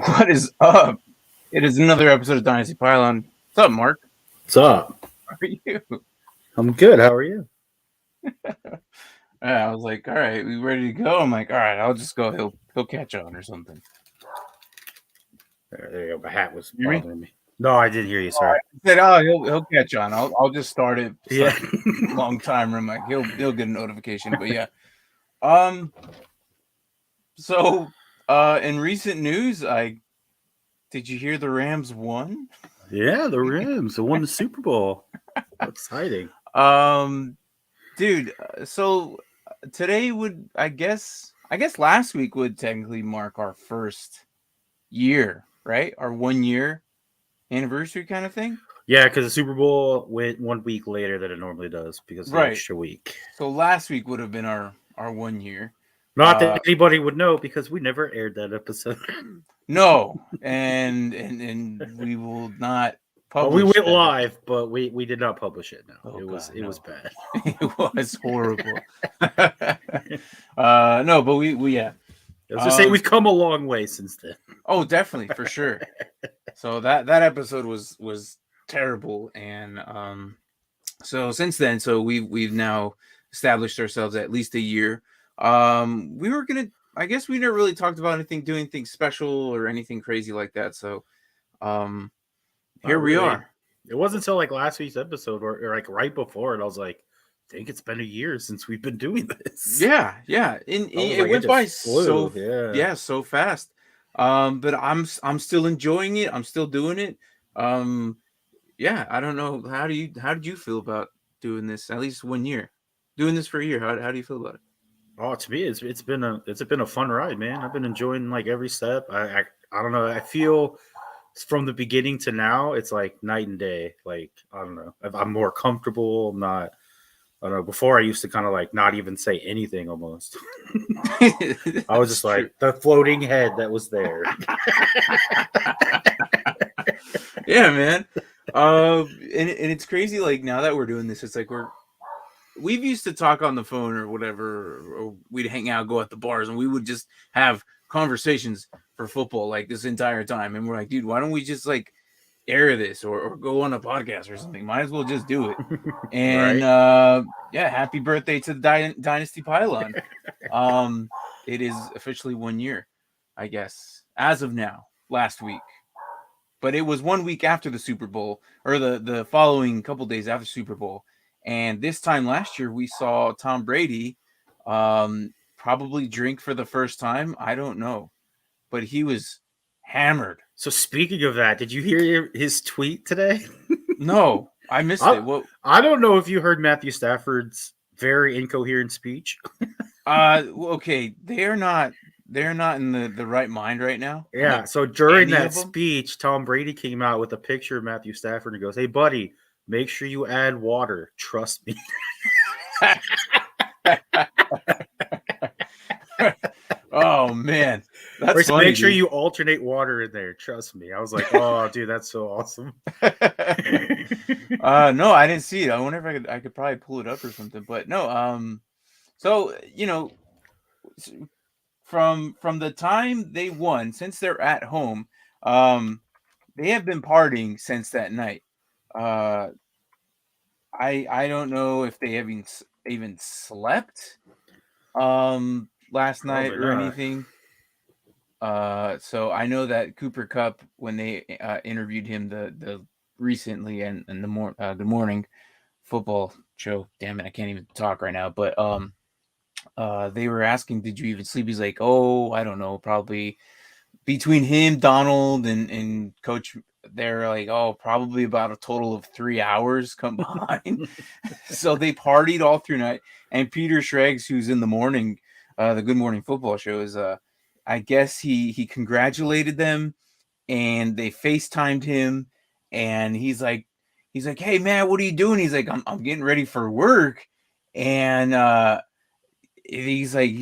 What is up? It is another episode of Dynasty Pylon. What's up, Mark? What's up? How are you? I'm good. How are you? I was like, all right, we ready to go? I'm like, all right, I'll just go. He'll catch on or something. There you go. My hat was You hear me? bothering me. No, I didn't hear you, sir. I said, oh, he'll catch on. I'll just start it. Yeah. Long timer. I'm like, he'll get a notification. But yeah. So, in recent news, did you hear the Rams won? Yeah, the Rams won the Super Bowl. Exciting. Dude. So today would I guess last week would technically mark our first year, right? Our 1 year anniversary kind of thing. Yeah, because the Super Bowl went 1 week later than it normally does because of the extra week. So last week would have been our 1 year. Not that anybody would know because we never aired that episode. No, and we will not publish. We went live, but we did not publish it. No, it was bad. It was horrible. No, but we yeah. Let's just say we've come a long way since then. Oh, definitely, for sure. So that episode was terrible, and so since then, so we've now established ourselves at least a year. We were gonna, I guess we never really talked about doing anything special or anything crazy like that. So, here we are. It wasn't until like last week's episode or like right before it, I was like, I think it's been a year since we've been doing this. Yeah. It went by so fast. But I'm still enjoying it. I'm still doing it. Yeah, I don't know. How did you feel about doing this? At least 1 year, doing this for a year. How do you feel about it? Oh, to me, it's been a fun ride, man. I've been enjoying like every step. I don't know. I feel from the beginning to now, it's like night and day. Like I don't know. I'm more comfortable. I'm not. I don't know. Before I used to kind of like not even say anything almost. I was just like the floating head that was there. Yeah, man. And it's crazy. Like now that we're doing this, it's like we've used to talk on the phone or whatever, or we'd hang out, go at the bars, and we would just have conversations for football like this entire time. And we're like, dude, why don't we just like air this or go on a podcast or something? Might as well just do it. And right? Yeah, happy birthday to the Dynasty Pylon. It is officially 1 year, I guess, as of now, last week. But it was 1 week after the Super Bowl, or the following couple days after Super Bowl. And this time last year, we saw Tom Brady probably drink for the first time. I don't know. But he was hammered. So speaking of that, did you hear his tweet today? No, I missed it. What? I don't know if you heard Matthew Stafford's very incoherent speech. Okay, they're not in the right mind right now. Yeah, so during that speech, Tom Brady came out with a picture of Matthew Stafford and goes, "Hey, buddy, make sure you add water. Trust me." Oh man, that's funny. Make sure you alternate water in there. Trust me. I was like, "Oh, dude, that's so awesome." No, I didn't see it. I wonder if I could probably pull it up or something. But no, so from the time they won, since they're at home, they have been partying since that night. I don't know if they have even slept last night or anything. So I know that Cooper Kupp, when they interviewed him the recently and the Good Morning Football show, damn it, I can't even talk right now, but they were asking, did you even sleep? He's like, oh, I don't know, probably between him, Donald, and Coach, they're like, oh, probably about a total of 3 hours combined. So they partied all through night. And Peter Schrags, who's in the morning, the Good Morning Football show, is I guess he congratulated them, and they FaceTimed him, and he's like, hey man, what are you doing? He's like, I'm getting ready for work, and he's like,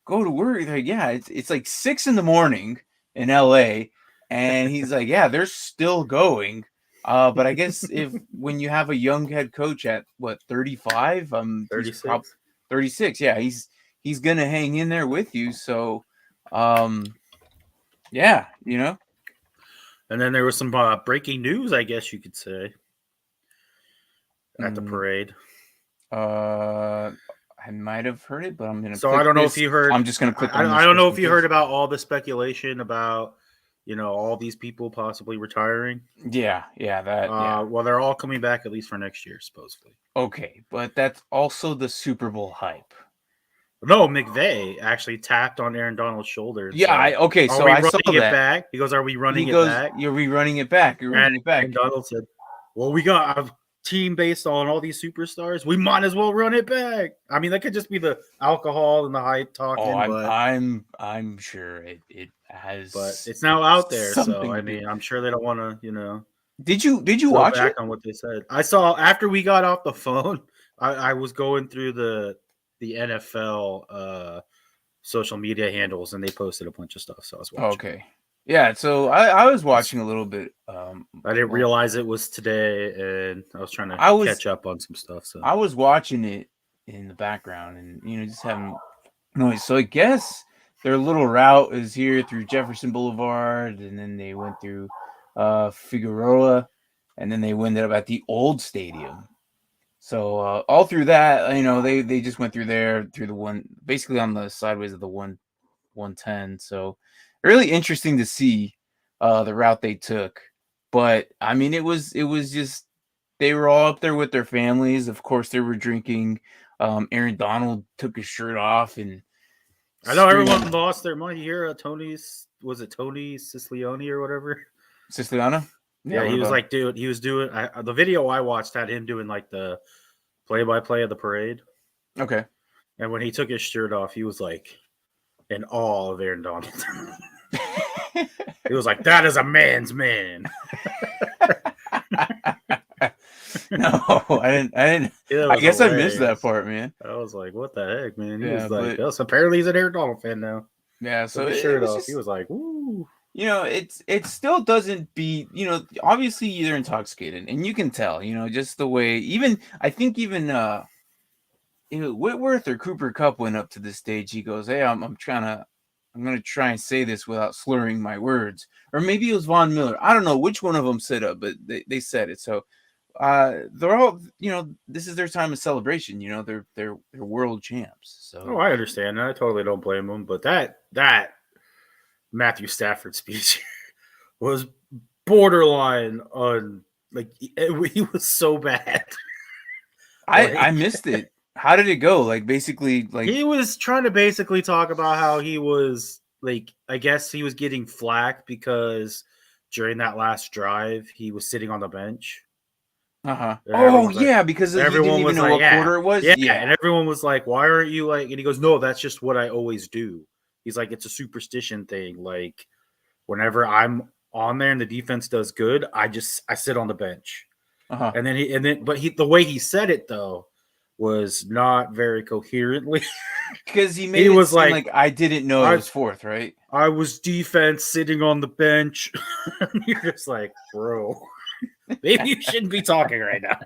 go to work. He's like, yeah, it's like 6 a.m. in LA, and he's like, yeah, they're still going. But I guess when you have a young head coach at what 35, 36, 36, yeah, he's gonna hang in there with you. So, Yeah, you know. And then there was some breaking news, I guess you could say, at the Mm, parade. I might have heard it, but I'm gonna So I click don't know if this. you heard. I'm just gonna click on I this don't know just if in you heard case. about all the speculation about, all these people possibly retiring. Yeah, yeah. Well, they're all coming back at least for next year, supposedly. Okay, but that's also the Super Bowl hype. No, McVay actually tapped on Aaron Donald's shoulder and Yeah, said, okay, "Are so we I saw running it that. back?" He goes, "Are we He running it goes, back?" "You're rerunning it back. You're And running it back." Donald said, "Well, we got a team based on all these superstars. We might as well run it back." I mean, that could just be the alcohol and the hype Oh, talking, but I'm sure it has it's now out there. So something I to do. mean, I'm sure they don't want to, Did you go watch back it? on what they said. I saw after we got off the phone, I was going through the NFL social media handles and they posted a bunch of stuff, so I was watching. Okay. Yeah, so I was watching a little bit. I didn't Well, realize it was today, and I was trying to I was catch up on some stuff. So I was watching it in the background and just having noise. So I guess their little route is here through Jefferson Boulevard, and then they went through Figueroa, and then they ended up at the old stadium. So all through that, they just went through there through the one, basically on the sideways of the 110. So really interesting to see the route they took. But I mean, it was just they were all up there with their families. Of course, they were drinking. Aaron Donald took his shirt off and I know screamed. everyone lost their money here. Tony Siciliano or whatever? Siciliano? Yeah, Yeah, what he was about him? like, dude, he was doing the video I watched had him doing like the play-by-play of the parade, Okay. and when he took his shirt off, he was like in awe of Aaron Donald. He was like, "That is a man's man." No, I didn't. It I was guess I missed that hilarious. part, man. I was like, "What the heck, man?" He Yeah, was like, but "Oh, so apparently he's an Aaron Donald fan now." yeah, Took so his it shirt was off. He just was like, "Woo!" it still doesn't beat, obviously they're intoxicated and you can tell, just the way, even I think even Whitworth or Cooper Cup went up to the stage. He goes, "Hey, I'm gonna try and say this without slurring my words." Or maybe it was Von Miller. I don't know which one of them said it, but they said it. So they're all, this is their time of celebration. They're world champs. Oh, So I understand. I totally don't blame him. But that Matthew Stafford speech was borderline on like he was so bad. I Like missed it. How did it go? Like basically, like he was trying to basically talk about how he was like I guess he was getting flack because during that last drive he was sitting on the bench. And oh yeah, because he didn't everyone even was know like, what yeah, quarter it was. yeah, Yeah. and everyone was like, why aren't you like? And he goes, no, that's just what I always do. He's like, it's a superstition thing. Like whenever I'm on there and the defense does good, I sit on the bench. Uh-huh. But the way he said it though was not very coherently. Because he made He it was seem like, like I didn't know it I was fourth, right? I was defense sitting on the bench. You're just like, bro, maybe you shouldn't be talking right now.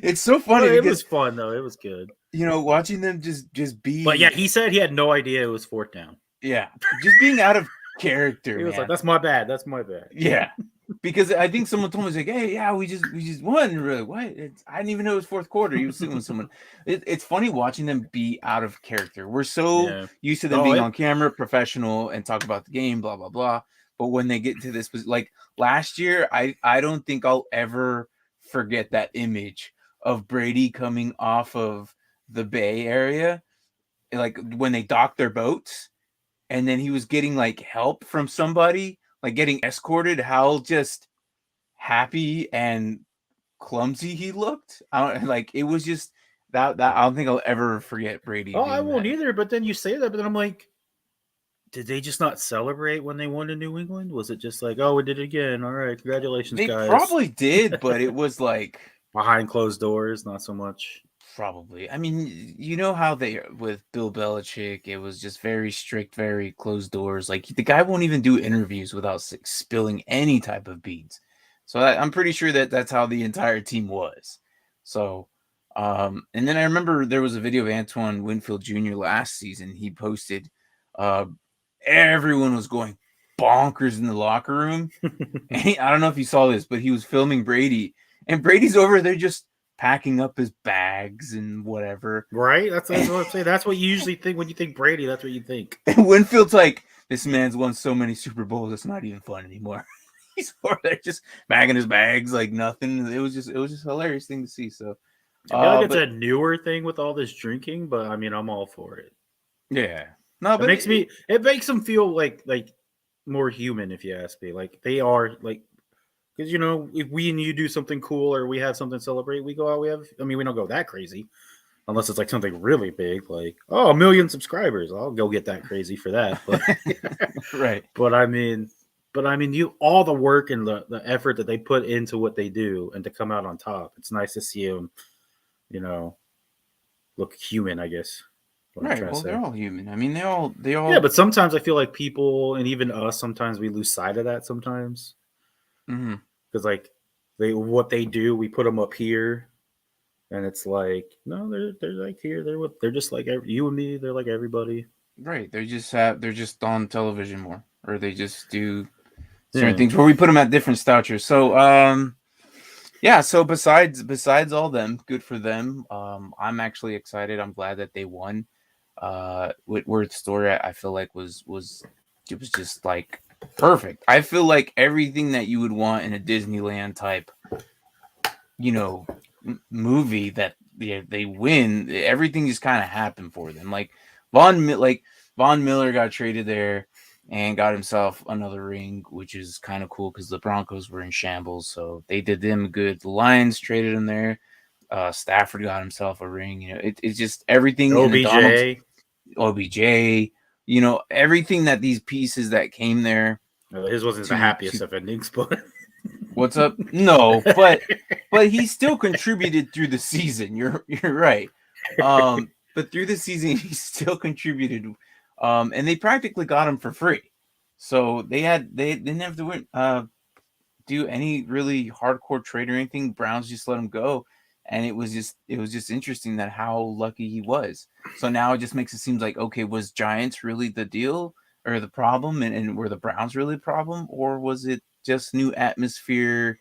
It's so funny But it because was fun though. It was good. watching them just But yeah, be, he said he had no idea it was fourth down. yeah, just being out of character, He was like, man. "That's my bad. That's my bad." Yeah, because I think someone told me, like, "Hey, yeah, we just won." Really, what? I didn't even know it was fourth quarter. He was sitting with someone. It's funny watching them be out of character. We're so Yeah. used to them being on camera, professional, and talk about the game, blah blah blah. But when they get to this, like last year, I don't think I'll ever forget that image of Brady coming off of the Bay Area, like when they docked their boats, and then he was getting like help from somebody, like getting escorted. How just happy and clumsy he looked. I don't like it was just that I don't think I'll ever forget Brady Oh, I doing won't that. either. But then you say that, but then I'm like, did they just not celebrate when they won in New England? Was it just like, oh, we did it again? All right, congratulations, They guys. probably did, but it was like Behind closed doors, not so much. probably. I mean, you know how they with Bill Belichick, it was just very strict, very closed doors. Like the guy won't even do interviews without spilling any type of beads. So I'm pretty sure that that's how the entire team was. So, and then I remember there was a video of Antoine Winfield Jr. last season. He posted, uh, everyone was going bonkers in the locker room. And I don't know if you saw this, but he was filming Brady, and Brady's over there just packing up his bags and whatever. Right? That's what I'm saying. That's what you usually think when you think Brady. That's what you think. And Winfield's like, this man's won so many Super Bowls, it's not even fun anymore. He's over there just bagging his bags like nothing. It was just a hilarious thing to see. So I feel like it's a newer thing with all this drinking, but I mean, I'm all for it. Yeah, no, but it makes them feel like more human, if you ask me. Like they are like, because if we and you do something cool or we have something to celebrate, we go out. We don't go that crazy, unless it's like something really big, like 1 million subscribers. I'll go get that crazy for that. But right. But I mean, you all the work and the effort that they put into what they do, and to come out on top, it's nice to see them, look human, I guess. Right. Well, they're all human. I mean, they all. Yeah, but sometimes I feel like people, and even us, sometimes we lose sight of that. Sometimes, because like what they do, we put them up here, and it's like no, they're like here. They're just like you and me. They're like everybody. Right. They're just on television more, or they just do certain things where we put them at different statures. So yeah, so besides all them, good for them. I'm actually excited. I'm glad that they won. Whitworth's story, I feel like was just like perfect. I feel like everything that you would want in a Disneyland type, movie that they win, everything just kind of happened for them. Like Von Miller got traded there and got himself another ring, which is kind of cool because the Broncos were in shambles, so they did them good. The Lions traded him there. Stafford got himself a ring. It's just everything. OBJ, everything that these pieces that came there. His wasn't the happiest of endings, but what's up? No, but he still contributed through the season. You're right. But through the season, he still contributed. And they practically got him for free. So they didn't have to do any really hardcore trade or anything. Browns just let him go. And it was just interesting that how lucky he was. So now it just makes it seem like, okay, was Giants really the deal or the problem? And were the Browns really the problem? Or was it just new atmosphere,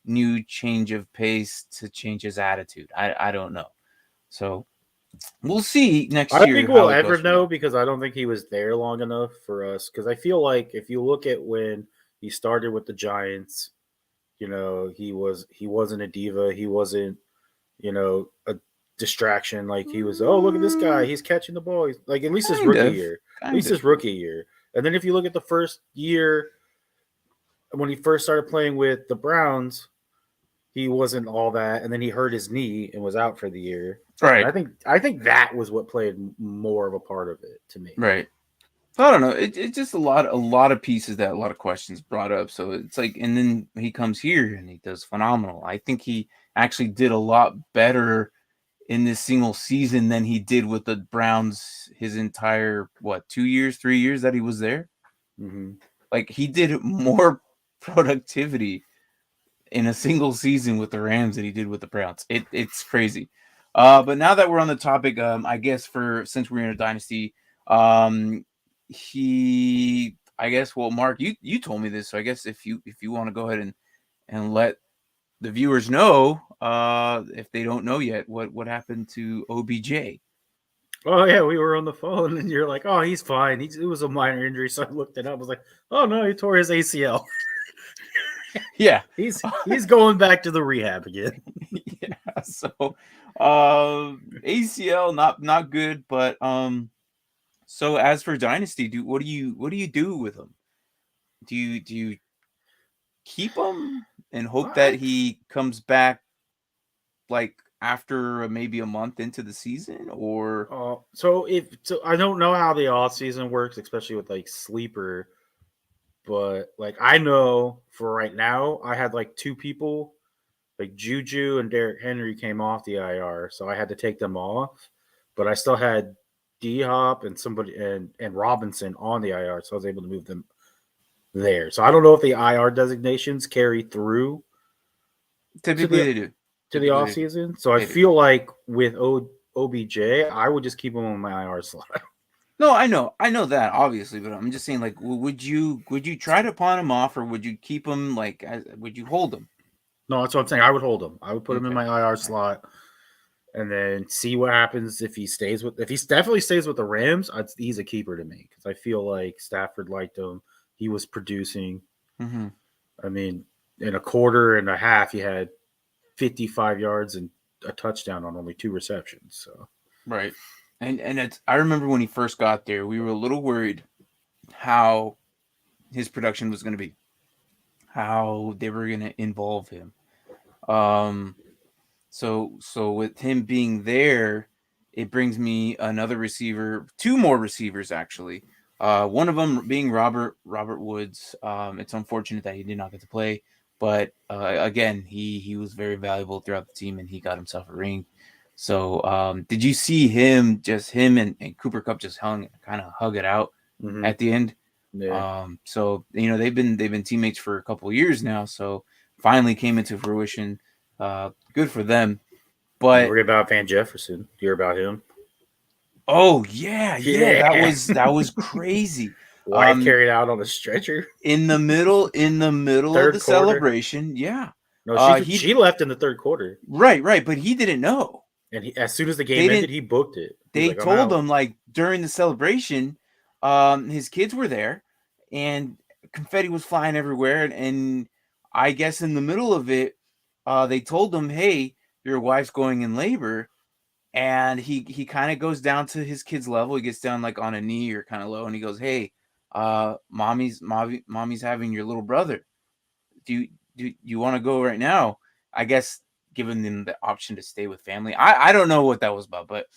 new change of pace to change his attitude? I don't know. So we'll see next year. I think we'll ever know because I don't think he was there long enough for us. Because I feel like if you look at when he started with the Giants, he wasn't a diva. He wasn't, a distraction. Like he was, oh, look at this guy. He's catching the ball. He's, like at least his rookie year. And then if you look at the first year when he first started playing with the Browns, he wasn't all that, and then he hurt his knee and was out for the year. Right. And I think that was what played more of a part of it to me. Right. I don't know. It's just a lot of pieces that a lot of questions brought up. So it's like, and then he comes here and he does phenomenal. I think he actually did a lot better in this single season than he did with the Browns his entire 2 years, 3 years that he was there. Mm-hmm. Like he did more productivity in a single season with the Rams than he did with the Browns. It's crazy. But now that we're on the topic, I guess since we're in a dynasty, Mark, you told me this, so I guess if you want to go ahead and let the viewers know, if they don't know yet, what happened to OBJ. Oh yeah, we were on the phone and you're like, oh, he's fine. It was a minor injury, so I looked it up. I was like, oh no, he tore his ACL. Yeah, he's going back to the rehab again. Yeah, so ACL not good, but so as for Dynasty, what do you do with him? Do you keep him and hope that he comes back like after maybe a month into the season, or so I don't know how the off season works, especially with like sleeper, but like I know for right now I had like two people, like Juju and Derrick Henry came off the IR, so I had to take them off, but I still had D-Hop and somebody and Robinson on the IR, so I was able to move them there. So I don't know if the IR designations carry through. Typically they do. To the off season. So I feel like with OBJ, I would just keep him on my IR slot. No, I know that obviously, but I'm just saying, like, would you try to pawn him off, or would you keep him? Like, would you hold him? No, that's what I'm saying. I would hold him. I would put him in Okay, my IR all right. slot and then see what happens if he stays with. If he definitely stays with the Rams, he's a keeper to me because I feel like Stafford liked him. He was producing. Mm-hmm. I mean, in a quarter and a half, he had 55 yards and a touchdown on only 2 receptions. So Right, and it's. I remember when he first got there, we were a little worried how his production was going to be, how they were going to involve him. Um, so with him being there, it brings me another receiver, two more receivers actually. One of them being Robert Woods. It's unfortunate that he did not get to play, but again, he was very valuable throughout the team, and he got himself a ring. So did you see him? Just him and Cooper Cup just kind of hug it out mm-hmm. at the end. Yeah, So they've been teammates for a couple of years now. So finally came into fruition. Good for them. don't But worry about Van Jefferson. You hear about him? oh yeah, Yeah, that was crazy. wife Um, carried out on a stretcher. in the middle of the Third quarter. celebration, yeah. No, He she left in the third quarter, right, but he didn't know. and as soon as the They game ended, didn't. he booked it. He's They like, "I'm told out." him like during the celebration, his kids were there, and confetti was flying everywhere, and I guess in the middle of it, they told him, "Hey, your wife's going in labor." And he kind of goes down to his kid's level. He gets down like on a knee or kind of low, and he goes, "Hey, mommy's having your little brother. Do you want to go right now?" I guess giving them the option to stay with family. I don't know what that was about, but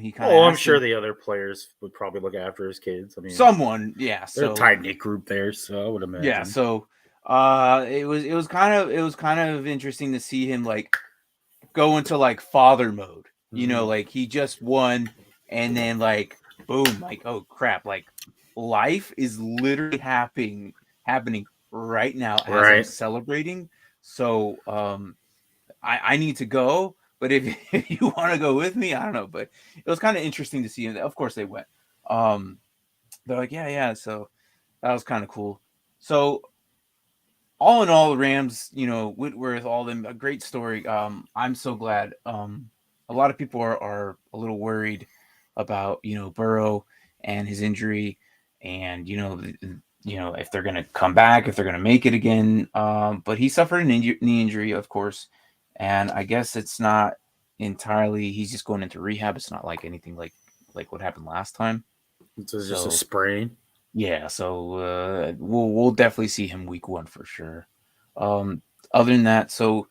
he kind of Oh, I'm asked sure him. the other players would probably look after his kids. I mean, Someone, yeah. they're a So tight knit group there, so I would yeah, imagine. so it was kind of interesting to see him like go into like father mode. Mm-hmm. Like he just won, and then like boom, like oh crap, like life is literally happening right now as I'm Right. celebrating. So I need to go. But if, if you want to go with me, I don't know. But it was kind of interesting to see him. Of course they went. Um, they're like, yeah. So that was kind of cool. So all in all, the Rams, Whitworth, all them, a great story. I'm so glad. A lot of people are a little worried about Burrow and his injury, and if they're gonna come back, if they're gonna make it again. But he suffered an knee injury, of course, and I guess it's not entirely. He's just going into rehab. It's not like anything like what happened last time. It's just a So sprain. yeah, so we'll definitely see him week 1 for sure. Um, Other than that, so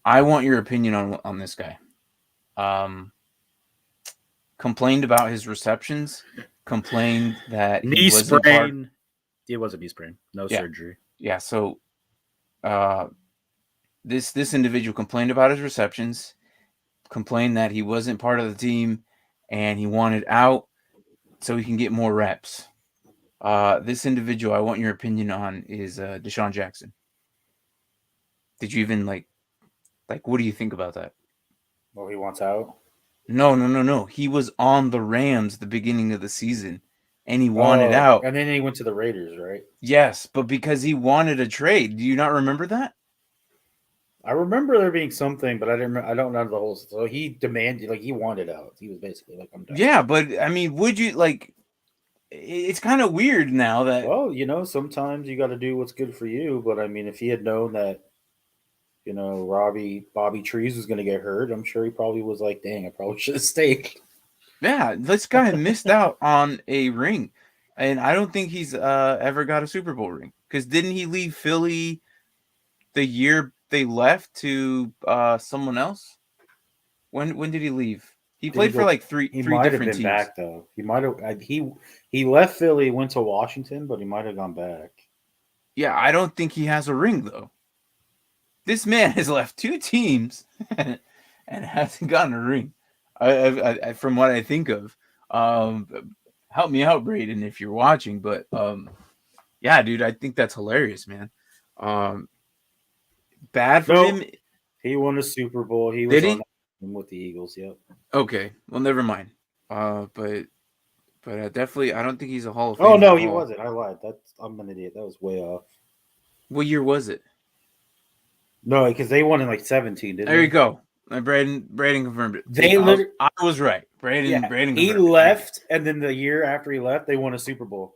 I want your opinion on this guy. Um, Complained about his receptions, complained that he Knee wasn't part. sprain. It was a knee sprain. No Yeah, surgery. yeah. So uh, this individual complained about his receptions, complained that he wasn't part of the team, and he wanted out so he can get more reps. This individual I want your opinion on is Deshaun Jackson. Did you even like what do you think about that? Oh, he wants out. No. He was on the Rams the beginning of the season, and he wanted Oh, out. and then he went to the Raiders, right? Yes, but because he wanted a trade. Do you not remember that? I remember there being something, but I didn't. I don't know the whole. So he demanded, like he wanted out. He was basically like, "I'm done." Yeah, but I mean, would you like? It's kind of weird now that. Well, sometimes you got to do what's good for you. But I mean, if he had known that, Bobby Trees was going to get hurt, I'm sure he probably was like, "Dang, I probably should have stayed." Yeah, this guy missed out on a ring, and I don't think he's ever got a Super Bowl ring. Because didn't he leave Philly the year they left to someone else? When did he leave? He Did he played for go? like three He three might have different been teams. back though. He might have. He left Philly, went to Washington, but he might have gone back. Yeah, I don't think he has a ring though. This man has left two teams and hasn't gotten a ring. From what I think of, help me out, Braden, if you're watching. But yeah, dude, I think that's hilarious, man. Um, Bad for him. Nope. He won a Super Bowl. He Did was on he? that team with the Eagles. Yep. Okay, well, never mind. But But definitely, I don't think he's a Hall of Famer. Oh no, at he all. wasn't. I lied. I'm an idiot. That was way off. What year was it? No, because they won in like 17, didn't There you they? go. Braden confirmed it. See, They literally, I was right. Braden he confirmed it. left, and then the year after he left, they won a Super Bowl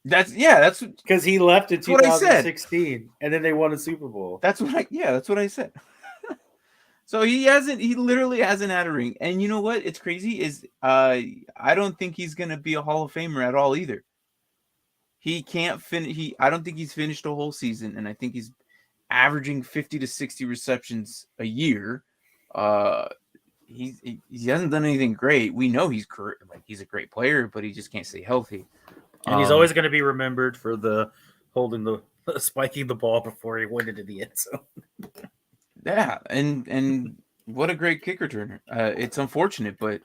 That's because he left in what I said. 2016, and then they won a Super Bowl. That's what I said. So he literally hasn't had a ring. And you know what? It's crazy is I don't think he's gonna be a Hall of Famer at all either. He can't finish. I don't think he's finished a whole season, and I think he's averaging 50 to 60 receptions a year. He hasn't done anything great. We know he's a great player, but he just can't stay healthy. And he's always going to be remembered for the spiking the ball before he went into the end zone. Yeah, and what a great kick returner. It's unfortunate, but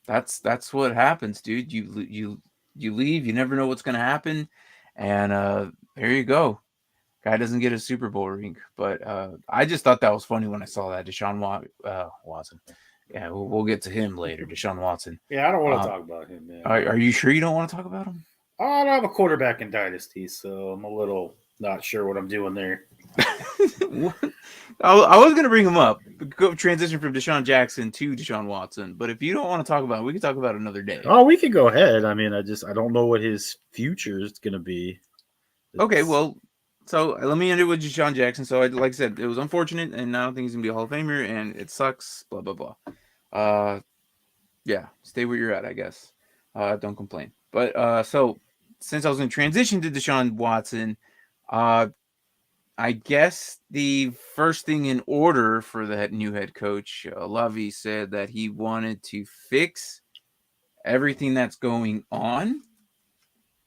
that's what happens, dude. You leave, you never know what's going to happen, and there you go. Guy doesn't get a Super Bowl ring, but I just thought that was funny when I saw that Deshaun Watson. Yeah, we'll get to him later, Deshaun Watson. Yeah, I don't want to talk about him, man. Are you sure you don't want to talk about him? I don't have a quarterback in Dynasty, so I'm a little not sure what I'm doing there. I was going to bring him up, go transition from Deshaun Jackson to Deshaun Watson, but if you don't want to talk about it, we can talk about it another day. Oh, we can go ahead. I mean, I don't know what his future is going to be. Okay, well, so let me end it with Deshaun Jackson. So, like I said, it was unfortunate, and I don't think he's going to be a Hall of Famer, and it sucks, blah, blah, blah. Yeah, stay where you're at, I guess. Don't complain. But so, since I was in transition to Deshaun Watson, I guess the first thing in order for the new head coach, Lovey, said that he wanted to fix everything that's going on.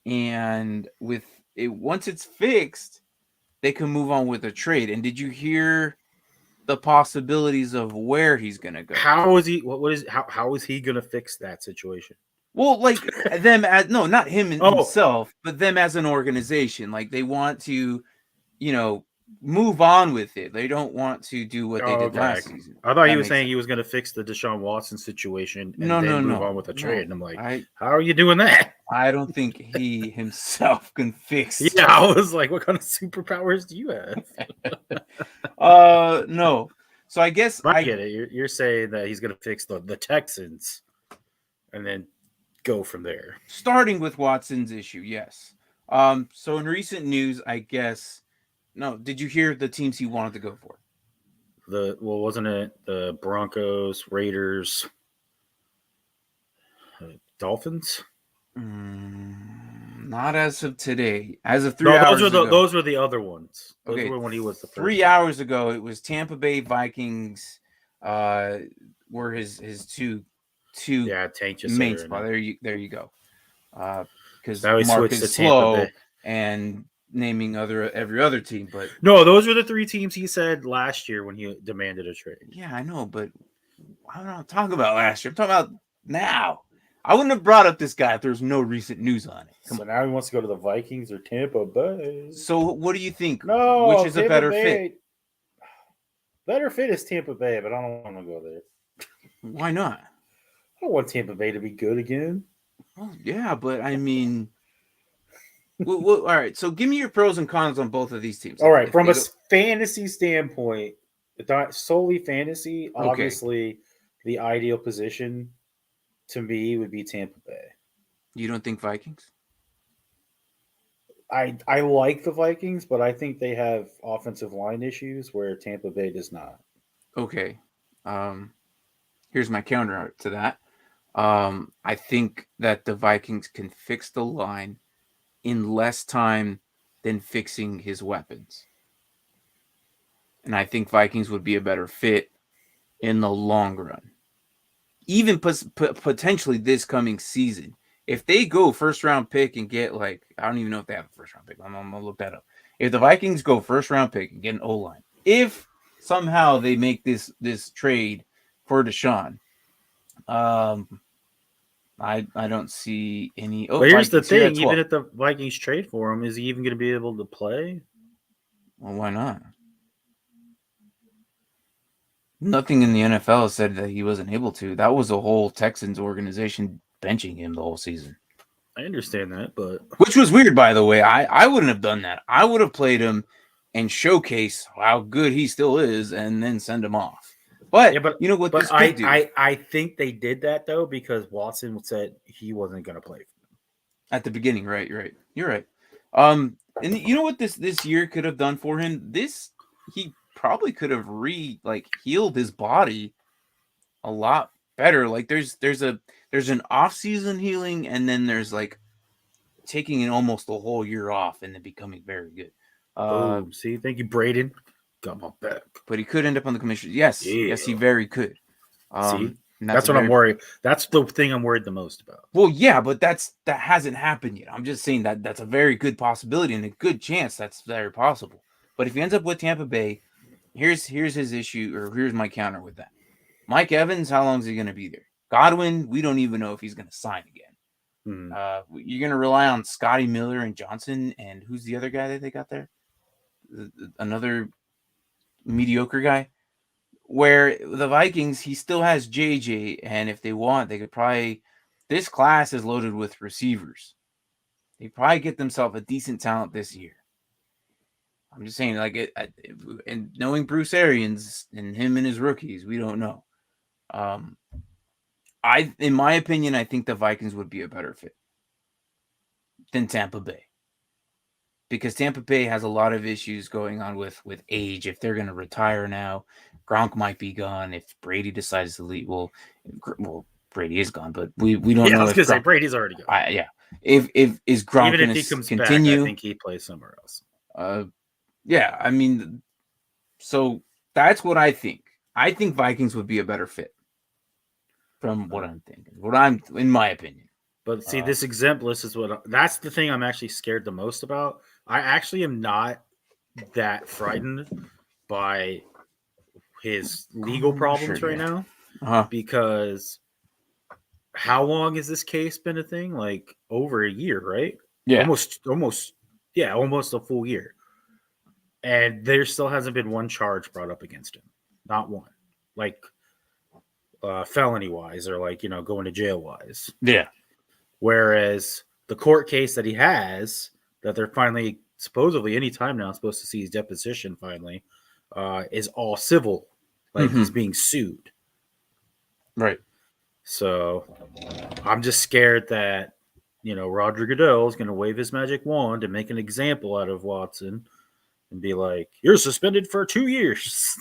And with it, once it's fixed, they can move on with a trade. And did you hear the possibilities of where he's going to go? How is he? How is he going to fix that situation? Well, like not him himself, but them as an organization. Like they want to, move on with it. They don't want to do what they did last season. I thought he was saying he was going to fix the Deshaun Watson situation and then move on with a trade. And I'm like, how are you doing that? I don't think he himself can fix. Yeah, I was like, what kind of superpowers do you have? No. So I guess I get it. You're saying that he's going to fix the Texans and then go from there. Starting with Watson's issue, yes. So in recent news, I guess. No, did you hear the teams he wanted to go for? Wasn't it the Broncos, Raiders, Dolphins? Not as of today. As of 3 hours ago. Those were the other ones. Those were when he was the first 3 hours ago, it was Tampa Bay Vikings were his two main spot. There you go. Because Mark is slow and naming every other team, but no, those were the three teams he said last year when he demanded a trade. Yeah, I know, but I'm not talking about last year. I'm talking about now. I wouldn't have brought up this guy if there's no recent news on it. So now he wants to go to the Vikings or Tampa Bay. So what do you think? No, which is Tampa a better fit? Better fit is Tampa Bay, but I don't want to go there. Why not? I don't want Tampa Bay to be good again. Oh, yeah, but I mean, all right. So give me your pros and cons on both of these teams. All right, from a fantasy standpoint, solely fantasy, obviously the ideal position to me would be Tampa Bay. You don't think Vikings? I like the Vikings, but I think they have offensive line issues where Tampa Bay does not. Okay. Here's my counter to that. I think that the Vikings can fix the line in less time than fixing his weapons. And I think Vikings would be a better fit in the long run. Even potentially this coming season. If they go first round pick and get I don't even know if they have a first round pick. I'm going to look that up. If the Vikings go first round pick and get an O-line, if somehow they make this trade for Deshaun, I don't see any. But here's the thing: even if the Vikings trade for him, is he even going to be able to play? Well, why not? Nothing in the NFL said that he wasn't able to. That was a whole Texans organization benching him the whole season. I understand that, but Which was weird, by the way. I wouldn't have done that. I would have played him and showcase how good he still is and then send him off. But, yeah, but you know what but this could do? I think they did that though because Watson said he wasn't going to play At the beginning, right? You're right. And you know what this year could have done for him? He probably could have healed his body a lot better. Like there's an off-season healing, and then there's like taking an almost a whole year off and then becoming very good. Boom. See, thank you, Braden. Got my back. But he could end up on the commission. Yes, he very could. See, that's what I'm worried. That's the thing I'm worried the most about. Well, yeah, but that hasn't happened yet. I'm just saying that's a very good possibility and a good chance that's very possible. But if he ends up with Tampa Bay, here's his issue, or here's my counter with that. Mike Evans, how long is he going to be there? Godwin, we don't even know if he's going to sign again. You're going to rely on Scotty Miller and Johnson, and who's the other guy that they got there? Another mediocre guy. Where the Vikings, he still has JJ, and if they want, they could probably. This class is loaded with receivers. They probably get themselves a decent talent this year. I'm just saying, and knowing Bruce Arians and him and his rookies, we don't know. In my opinion, I think the Vikings would be a better fit than Tampa Bay. Because Tampa Bay has a lot of issues going on with age. If they're going to retire now, Gronk might be gone. If Brady decides to leave, well, Brady is gone, but we don't know. I was going to say Brady's already gone. Yeah. If is Gronk even if he comes continue? Back, I think he plays somewhere else. Yeah. I mean, so that's what I think. I think Vikings would be a better fit. From what I'm thinking, in my opinion. But see, this exempt list is that's the thing I'm actually scared the most about. I actually am not that frightened by his legal problems right now because how long has this case been a thing? Like over a year, right? Yeah. Almost a full year. And there still hasn't been one charge brought up against him. Not one. Like felony wise or going to jail wise. Yeah. Whereas the court case that he has, that they're finally supposedly anytime now supposed to see his deposition finally, is all civil. Like he's being sued. Right. So I'm just scared that, Roger Goodell is going to wave his magic wand and make an example out of Watson and be like, you're suspended for 2 years.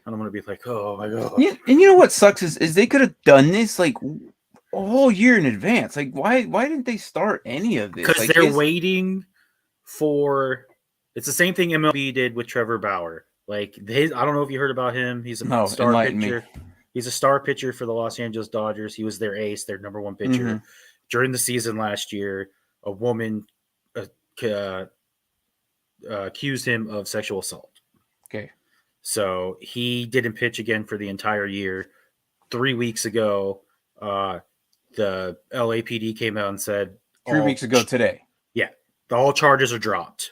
And I'm going to be like, oh my God. Yeah, and you know what sucks is they could have done this like a whole year in advance. Like why didn't they start any of this? Because they're waiting for. It's the same thing MLB did with Trevor Bauer. Like I don't know if you heard about him. He's a star pitcher. He's a star pitcher for the Los Angeles Dodgers. He was their ace, their number one pitcher. During the season last year, a woman accused him of sexual assault. Okay. So he didn't pitch again for the entire year. 3 weeks ago, the LAPD came out and said 3 weeks ago today. Yeah, all charges are dropped.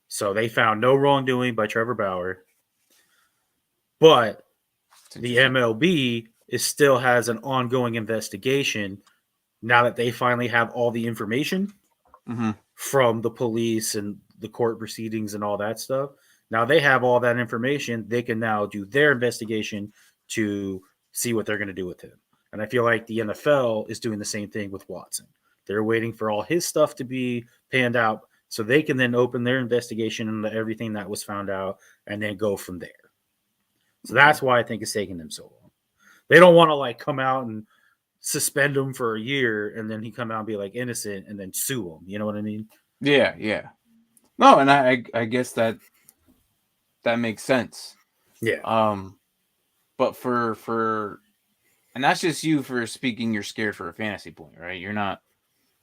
So they found no wrongdoing by Trevor Bauer. But the MLB still has an ongoing investigation now that they finally have all the information from the police and the court proceedings and all that stuff. Now they have all that information. They can now do their investigation to see what they're going to do with him. And I feel like the NFL is doing the same thing with Watson. They're waiting for all his stuff to be panned out so they can then open their investigation into everything that was found out and then go from there. So that's why I think it's taking them so long. They don't want to come out and suspend him for a year and then he come out and be innocent and then sue him. You know what I mean? Yeah, yeah. No, and I guess that makes sense. Yeah. But for and that's just you for speaking, you're scared for a fantasy point, right? You're not.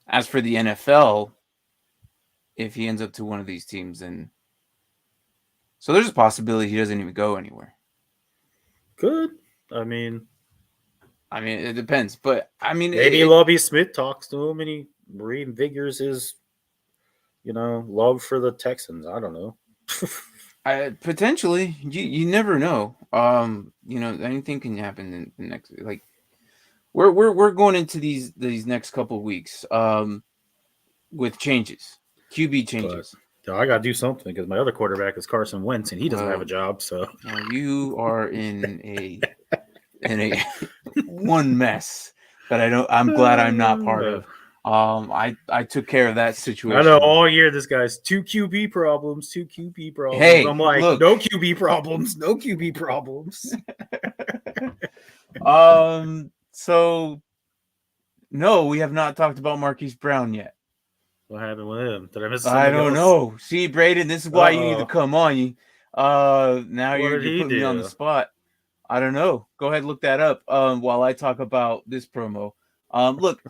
As for the NFL, if he ends up to one of these teams, then so there's a possibility he doesn't even go anywhere. Good. I mean, it depends, but maybe Lovie Smith talks to him and he reinvigors his, love for the Texans. I don't know. Potentially, you never know. Anything can happen in the next. Like we're going into these next couple of weeks with changes, QB But changes. I got to do something because my other quarterback is Carson Wentz, and he doesn't have a Well, job. So you are in a one mess that I'm glad I'm not part of. I took care of that I know situation. all year this guy's two QB problems, two QB problems. Hey, I'm like, look. no QB problems, no QB problems. So no, we have not talked about Marquise Brown yet. What happened with him? Did I miss I something don't else? know. See, Braden, this is why you need to come on. Now What did you're he putting me on the do? spot. I don't know. Go ahead, look that up. While I talk about this promo. Look,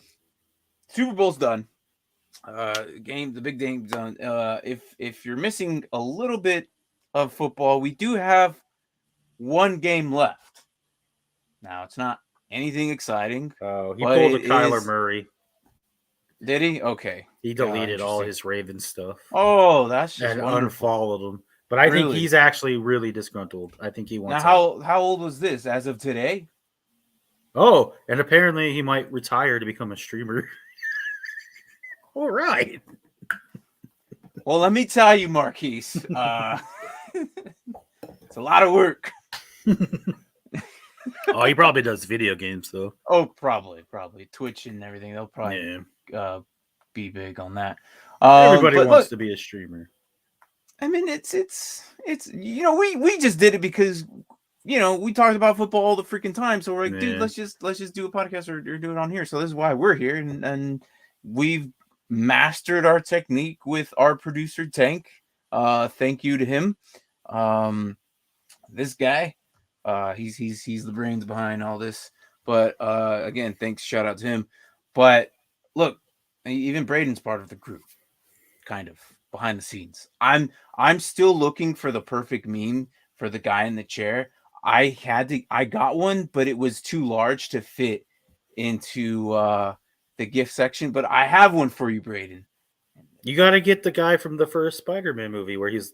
Super Bowl's done. The big game's done. If you're missing a little bit of football, we do have one game left. Now it's not anything exciting. Oh, he But pulled a it Kyler is. Murray. Did he? Okay. He deleted all Interesting. his Raven stuff Oh, that's just and wonderful. unfollowed him. But I think Really? he's actually really disgruntled. I think he Now, wants out. how old was this as of today? Oh, and apparently he might retire to become a streamer. All right. Well, let me tell you, Marquise. It's a lot of work. Oh, he probably does video games though. Oh, probably Twitch and everything. They'll probably be big on that. Everybody But wants look, to be a streamer. I mean, it's we just did it because we talked about football all the freaking time. So we're like, dude, let's just do a podcast or do it on here. So this is why we're here, and we've mastered our technique with our producer Tank. Thank you to him. This guy, he's the brains behind all this. But again, thanks, shout out to him. But look, even Braden's part of the group, kind of behind the scenes. I'm still looking for the perfect meme for the guy in the chair. I got one, but it was too large to fit into the gift section. But I have one for you, Braden. You got to get the guy from the first Spider-Man movie where he's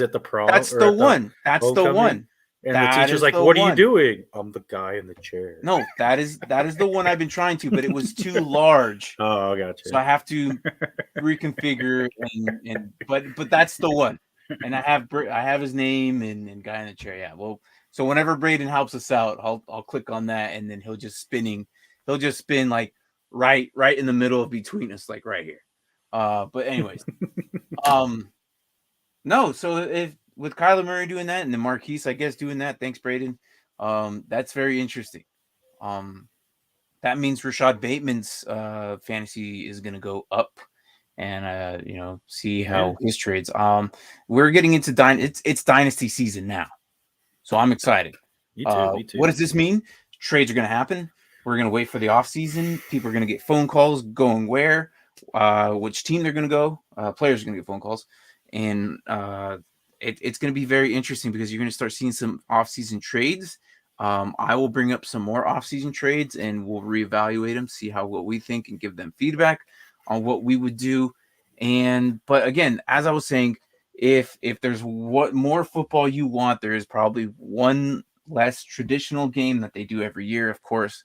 at the prom. That's or the at the one. That's the homecoming, one. and the That teacher's is like, the "What are you one. doing?" I'm the guy in the chair. No, that is the one I've been trying to, but it was too large. Oh, I got you. So I have to reconfigure but that's the one. And I have his name and guy in the chair. Yeah. Well, so whenever Braden helps us out, I'll click on that and then he'll just spin like right in the middle of between us, like right here. But anyways, no. So if with Kyler Murray doing that and then Marquise, I guess, doing that, thanks, Braden. That's very interesting. That means Rashad Bateman's fantasy is going to go up, and see how his trades. We're getting into it's dynasty season now, so I'm excited. Me too. What does this mean? Trades are going to happen. We're going to wait for the offseason. People are going to get phone calls going where, which team they're going to go. Players are going to get phone calls, and it's going to be very interesting because you're going to start seeing some offseason trades. I will bring up some more offseason trades and we'll reevaluate them, see what we think and give them feedback on what we would do. But again, as I was saying, if there's what more football you want, there is probably one less traditional game that they do every year. Of course,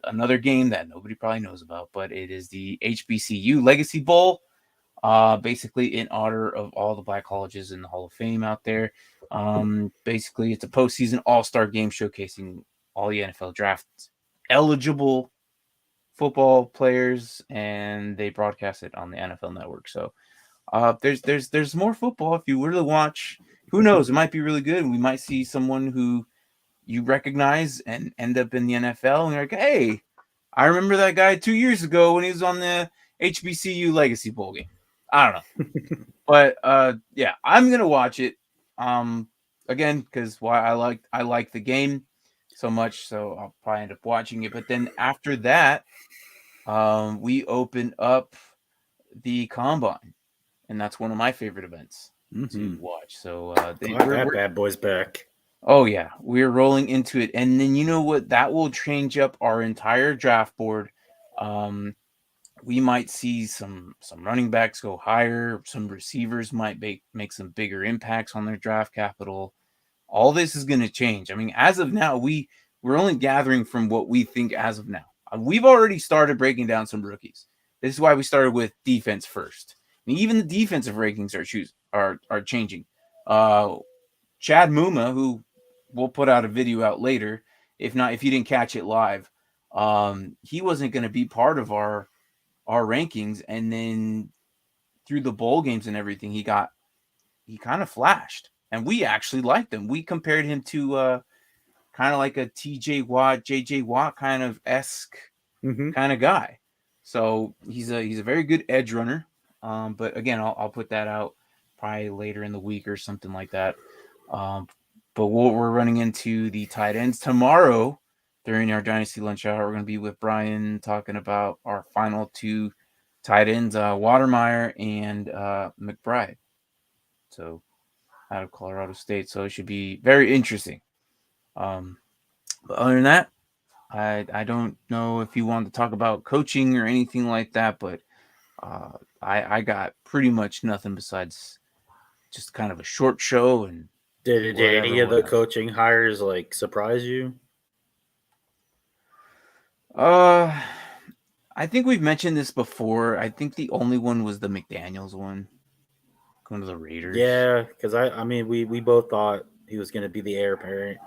another game that nobody probably knows about, but it is the HBCU Legacy Bowl. Basically in honor of all the black colleges in the Hall of Fame out there. Basically, it's a postseason all-star game showcasing all the NFL draft eligible football players, and they broadcast it on the NFL Network. So there's more football if you really watch. Who knows? It might be really good. We might see someone who you recognize and end up in the NFL, and you're like, hey, I remember that guy 2 years ago when he was on the HBCU Legacy Bowl game. I don't know. But yeah, I'm gonna watch it. Again, because I like the game so much, so I'll probably end up watching it. But then after that, we open up the combine, and that's one of my favorite events to watch. So that bad boy's back. Oh yeah, we're rolling into it, and then you know what? That will change up our entire draft board. we might see some running backs go higher. Some receivers might make some bigger impacts on their draft capital. All this is going to change. I mean, as of now, we're only gathering from what we think as of now. We've already started breaking down some rookies. This is why we started with defense first. And even the defensive rankings are changing. Chad Muma, who we'll put out a video out later, if you didn't catch it live, he wasn't going to be part of our rankings, and then through the bowl games and everything, he kind of flashed, and we actually liked him. We compared him to kind of like a TJ Watt, JJ Watt kind of esque kind of guy. So he's a very good edge runner. But again, I'll put that out probably later in the week or something like that. But we're running into the tight ends tomorrow during our Dynasty lunch hour. We're going to be with Brian talking about our final two tight ends, Watermeyer and McBride. So out of Colorado State. So it should be very interesting. But other than that, I don't know if you want to talk about coaching or anything like that, but I got pretty much nothing besides just kind of a short show. And did any of the coaching hires like surprise you? I think we've mentioned this before. I think the only one was the McDaniels one, going to the Raiders. Yeah, because I mean we both thought he was going to be the heir apparent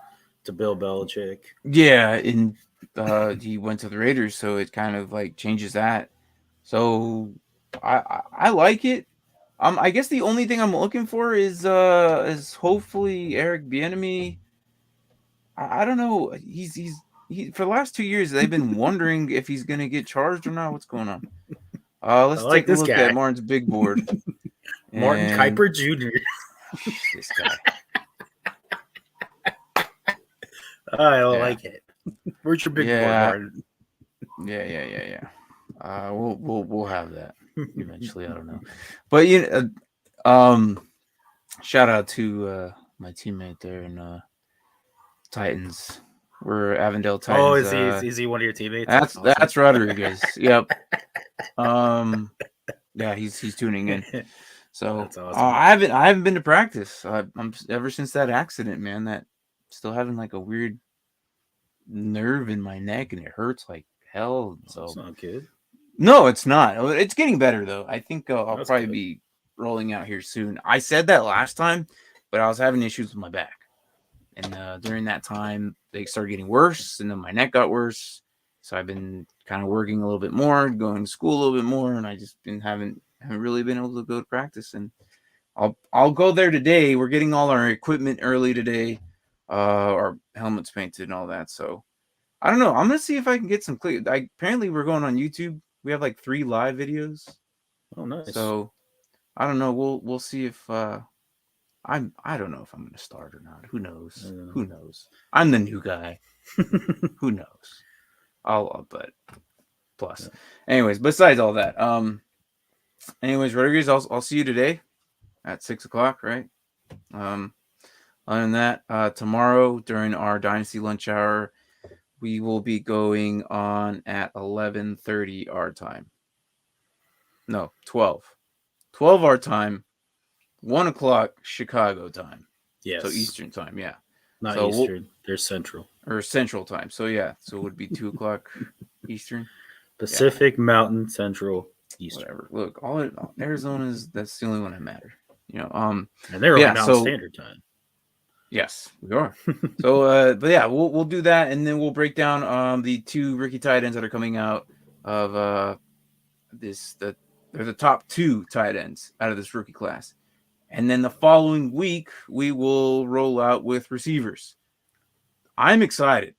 to Bill Belichick. Yeah, and he went to the Raiders, so it kind of like changes that. So I like it. I guess the only thing I'm looking for is hopefully Eric Bieniemy. I don't know. He for the last 2 years they've been wondering if he's gonna get charged or not. What's going on? Let's take a look at Martin's big board. Martin Kuiper Jr. This guy. I like it. Where's your big board, Martin? Yeah. We'll have that eventually. I don't know, but shout out to my teammate there in Titans. We're Avondale Titans. Oh, is he one of your teammates? That's Rodriguez. Yep. Yeah, he's tuning in. So that's awesome. I haven't been to practice. I'm ever since that accident, man. That still having like a weird nerve in my neck, and it hurts like hell. So it's not good. No, it's not. It's getting better though. I think I'll probably be rolling out here soon. I said that last time, but I was having issues with my back, and during that time they started getting worse, and then my neck got worse. So I've been kind of working a little bit more, going to school a little bit more, and I just haven't really been able to go to practice. And I'll go there today. We're getting all our equipment early today, our helmets painted and all that. So I don't know. I'm gonna see if I can get some click. Apparently we're going on YouTube. We have like 3 live videos. Oh, nice. So I don't know. We'll see if I don't know if I'm gonna start or not. Who knows? Who knows? I'm the new guy. Who knows? But plus. Anyways, besides all that, anyways, Rodriguez, I'll see you today at 6:00, right? Other than that, tomorrow during our Dynasty lunch hour, we will be going on at 11:30 our time. No, 12. 12 our time, 1:00 Chicago time. Yes. So Eastern time, yeah. Not so Eastern. There's Central. Or Central time. So yeah. So it would be 2:00 Eastern. Pacific, Mountain, Central, Eastern. Whatever. Look, all Arizona's, that's the only one that matter. And they're on Mountain Standard Time. Yes, we are. So but yeah, we'll do that, and then we'll break down the 2 rookie tight ends that are coming out of they're the top 2 tight ends out of this rookie class. And then the following week we will roll out with receivers. I'm excited.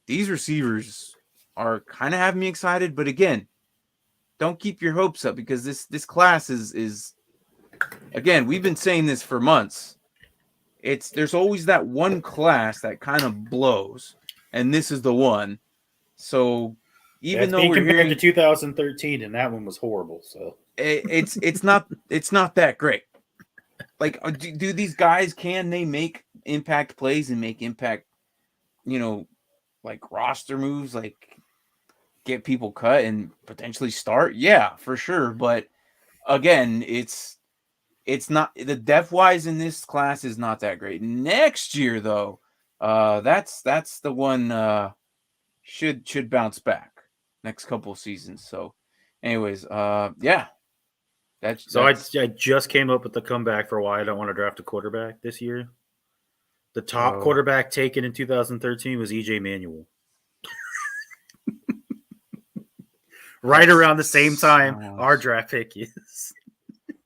These receivers are kind of having me excited, but again, don't keep your hopes up, because this class is again, we've been saying this for months. There's always that one class that kind of blows, and this is the one. So even though we're compared to 2013, and that one was horrible, so it's not that great. Like, do these guys, can they make impact plays and make impact, like roster moves? Like, get people cut and potentially start, yeah, for sure. But again, it's not the depth wise in this class is not that great. Next year though, that's the one should bounce back next couple of seasons. So, anyways, yeah, So I that's just came up with the comeback for why I don't want to draft a quarterback this year. The top Oh. quarterback taken in 2013 was EJ Manuel. Right around the same time our draft pick is.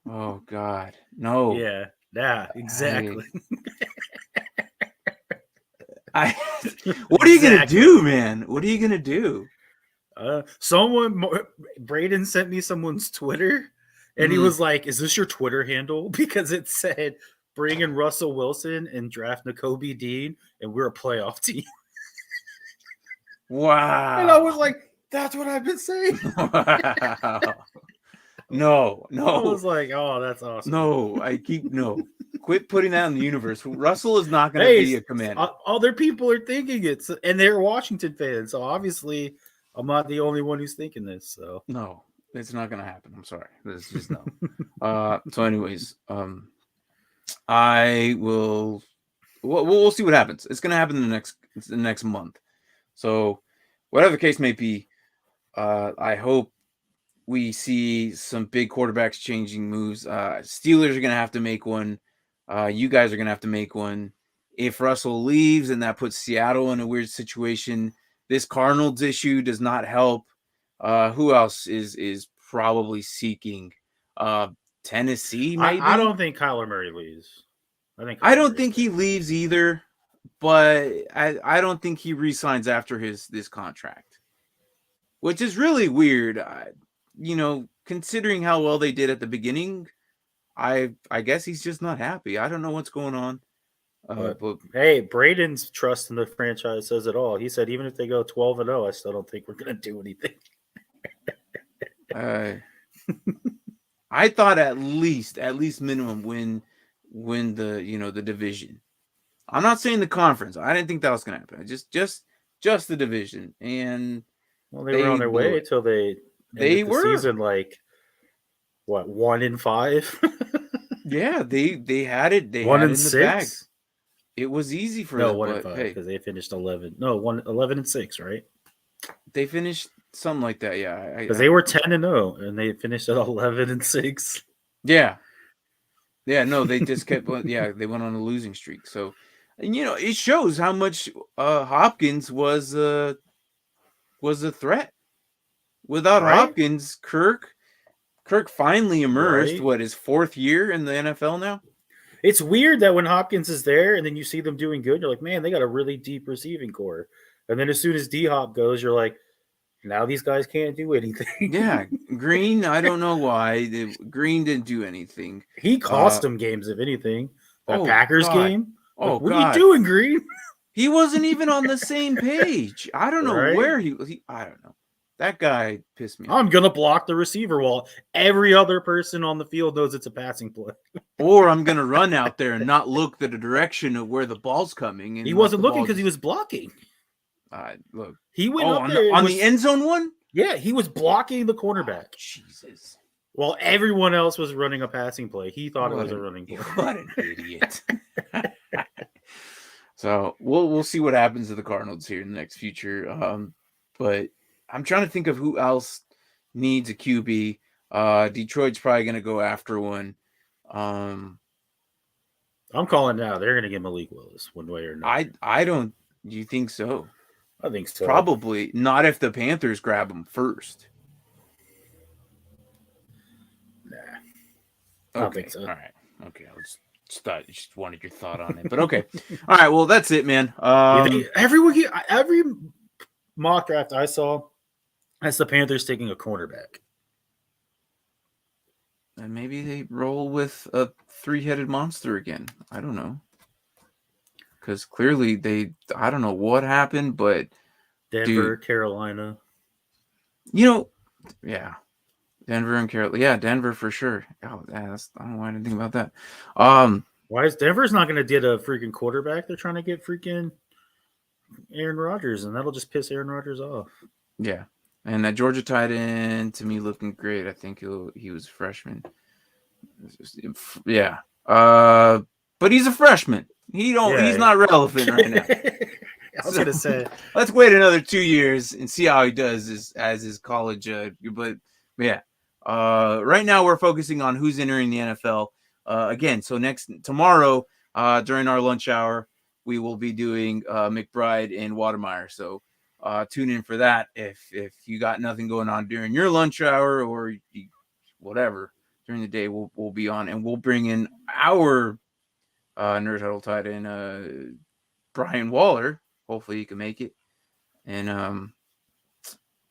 Oh God, no. Yeah, exactly. What are you gonna do, man? What are you gonna do? Braden sent me someone's Twitter, and he was like, "Is this your Twitter handle?" Because it said, "Bring in Russell Wilson and draft Nakobe Dean, and we're a playoff team." Wow. And I was like, "That's what I've been saying." Wow. No. I was like, "Oh, that's awesome." No. Quit putting that in the universe. Russell is not going to be a Commander. Other people are thinking it, and they're Washington fans, so obviously I'm not the only one who's thinking this. So no, it's not going to happen. I'm sorry. This is just no. So, anyways, I will. We'll see what happens. It's going to happen in the next month. So, whatever the case may be, I hope we see some big quarterbacks changing moves. Steelers are going to have to make one. You guys are going to have to make one. If Russell leaves and that puts Seattle in a weird situation, this Cardinals issue does not help. Who else is probably seeking? Tennessee, maybe? I don't think Kyler Murray leaves. I don't think he leaves either, but I don't think he re-signs after this contract, which is really weird. Considering how well they did at the beginning, I guess he's just not happy. I don't know what's going on. But hey, Braden's trust in the franchise says it all. He said even if they go 12-0, I still don't think we're going to do anything. I thought at least minimum win the division. I'm not saying the conference. I didn't think that was going to happen. Just the division. And well, they were on their way until they were the season 1-5. Yeah, they had it. They 1 had and it in 6. The bag. It was easy for them. 1-5 because they finished 11. No, 11 and 6, right? They finished something like that. Yeah, because they were 10-0 and they finished at 11 and 6. Yeah. No, they just kept. They went on a losing streak. So, and it shows how much Hopkins was a threat. Without Hopkins, Kirk finally emerged. What, his 4th year in the NFL now? It's weird that when Hopkins is there and then you see them doing good, you're like, man, they got a really deep receiving core. And then as soon as D-Hop goes, you're like, now these guys can't do anything. Yeah, Green, I don't know why. Green didn't do anything. He cost them games, if anything. The Packers game. Oh, what are you doing, Green? He wasn't even on the same page. I don't know where he I don't know. That guy pissed me off. I'm going to block the receiver while every other person on the field knows it's a passing play. Or I'm going to run out there and not look the direction of where the ball's coming. And he wasn't looking because he was blocking. Look. He went up there. On the end zone one? Yeah, he was blocking the cornerback. Oh, Jesus. While everyone else was running a passing play. He thought it was a running play. What an idiot. So we'll see what happens to the Cardinals here in the next future. But I'm trying to think of who else needs a QB. Detroit's probably going to go after one. I'm calling now. They're going to get Malik Willis one way or another. I don't. Do you think so? I think so. Probably not if the Panthers grab him first. Nah. I don't think so. All right. Okay. I just wanted your thought on it. But okay. All right. Well, that's it, man. Every mock draft I saw, that's the Panthers taking a cornerback. And maybe they roll with a 3-headed monster again. I don't know. Because clearly I don't know what happened, but Denver, Carolina. Yeah. Denver and Carolina. Yeah, Denver for sure. Oh, I don't know why I didn't think about that. Why is Denver's not going to get a freaking quarterback? They're trying to get freaking Aaron Rodgers, and that'll just piss Aaron Rodgers off. Yeah. And that Georgia tight end, to me, looking great. I think he was a freshman. Yeah. But he's a freshman. He's not relevant right now. I was gonna say, let's wait another 2 years and see how he does as his college. But yeah, right now we're focusing on who's entering the NFL. Again, so tomorrow during our lunch hour, we will be doing McBride and Watermeyer. So tune in for that. If you got nothing going on during your lunch hour or whatever during the day, we'll be on, and we'll bring in our Nerd Huddle tight end, Brian Waller. Hopefully he can make it. And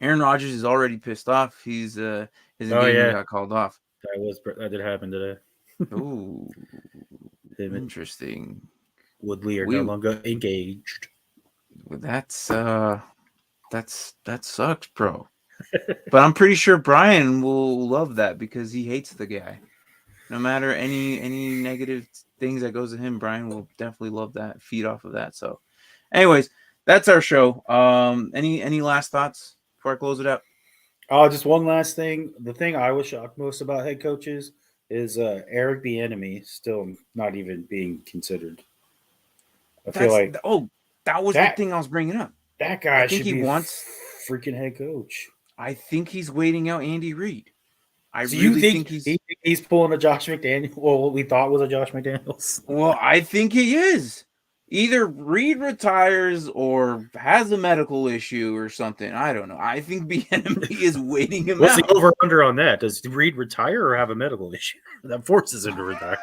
Aaron Rodgers is already pissed off. His engagement got called off. That did happen today. Ooh, interesting. Woodley are no longer engaged. That sucks, bro. But I'm pretty sure Brian will love that because he hates the guy. No matter any negative things that goes to him, Brian will definitely love that, feed off of that. So, anyways, that's our show. Any last thoughts before I close it out? Just one last thing. The thing I was shocked most about head coaches is Eric Bieniemy still not even being considered. That was the thing I was bringing up. That guy should be freaking head coach. I think he's waiting out Andy Reid. You think he's pulling a Josh McDaniels? Well, what we thought was a Josh McDaniels. Well, I think he is. Either Reid retires or has a medical issue or something. I don't know. I think Bieniemy is waiting him out. What's the over-under on that? Does Reid retire or have a medical issue? That forces him to retire.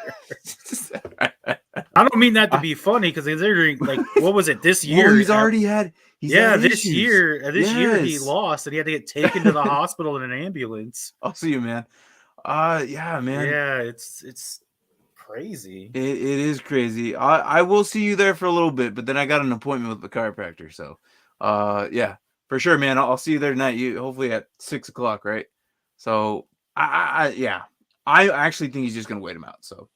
I don't mean that to be funny because considering, like, what was it this year? Well, he's already had. This year he lost and he had to get taken to the hospital in an ambulance. I'll see you, man. Yeah, man. Yeah, it's crazy. It is crazy. I will see you there for a little bit, but then I got an appointment with the chiropractor. So, yeah, for sure, man. I'll see you there tonight. Hopefully at 6:00, right? So, I actually think he's just gonna wait him out. So,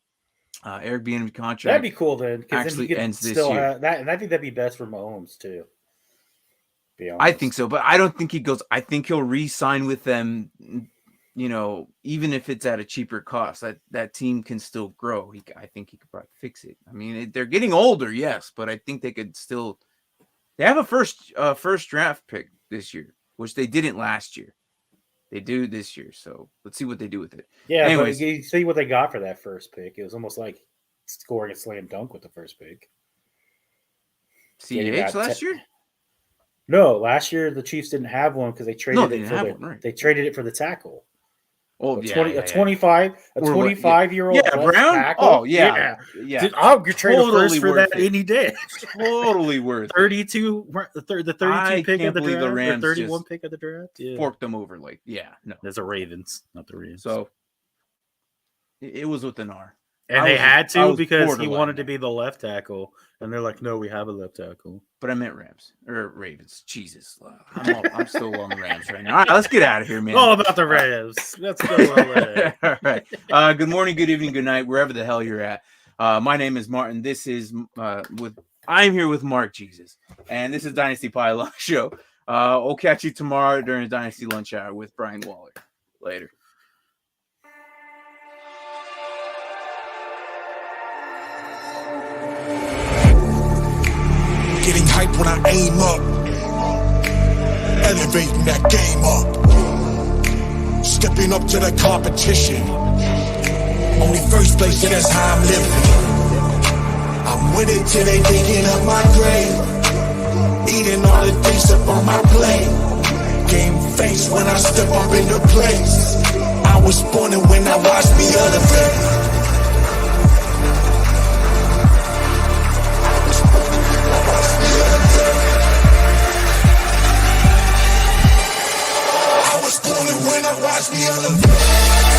Eric Bieniemy contract. That'd be cool then. Actually then ends this year. And I think that'd be best for Mahomes too. I think so, but I don't think he goes. I think he'll re-sign with them. You know, even if it's at a cheaper cost, that team can still grow. I think he could probably fix it. I mean, they're getting older, yes, but I think they could still. They have a first draft pick this year, which they didn't last year. They do this year, so let's see what they do with it. Yeah, anyways, but you see what they got for that first pick. It was almost like scoring a slam dunk with the first pick. CH last year? No, last year the Chiefs didn't have one because they traded they traded it for the tackle. Oh, a 25-year-old Brown. Tackle. Oh yeah. Dude, I'll trade a first for that any day. Totally worth 32, the 32 pick of the draft, the Rams 31 pick of the draft. Yeah. Forked them over no. There's a Ravens, not the Ravens. So it was with an R. And they had to because he wanted to be the left tackle. And they're like, no, we have a left tackle. But I meant Rams or Ravens. Jesus. I'm still on the Rams right now. All right, let's get out of here, man. All about the Rams. Let's go. All right. Good morning, good evening, good night, wherever the hell you're at. My name is Martin. This is I'm here with Mark Jesus. And this is Dynasty Pylon Show. We'll catch you tomorrow during the Dynasty Lunch Hour with Brian Waller. Later. Getting hype when I aim up, elevating that game up, stepping up to the competition. Only first place, and that's how I'm living. I'm with it till they digging up my grave, eating all the things up on my plate. Game face when I step up into place. I was born and when I watched me elevate. When I watch me elevate.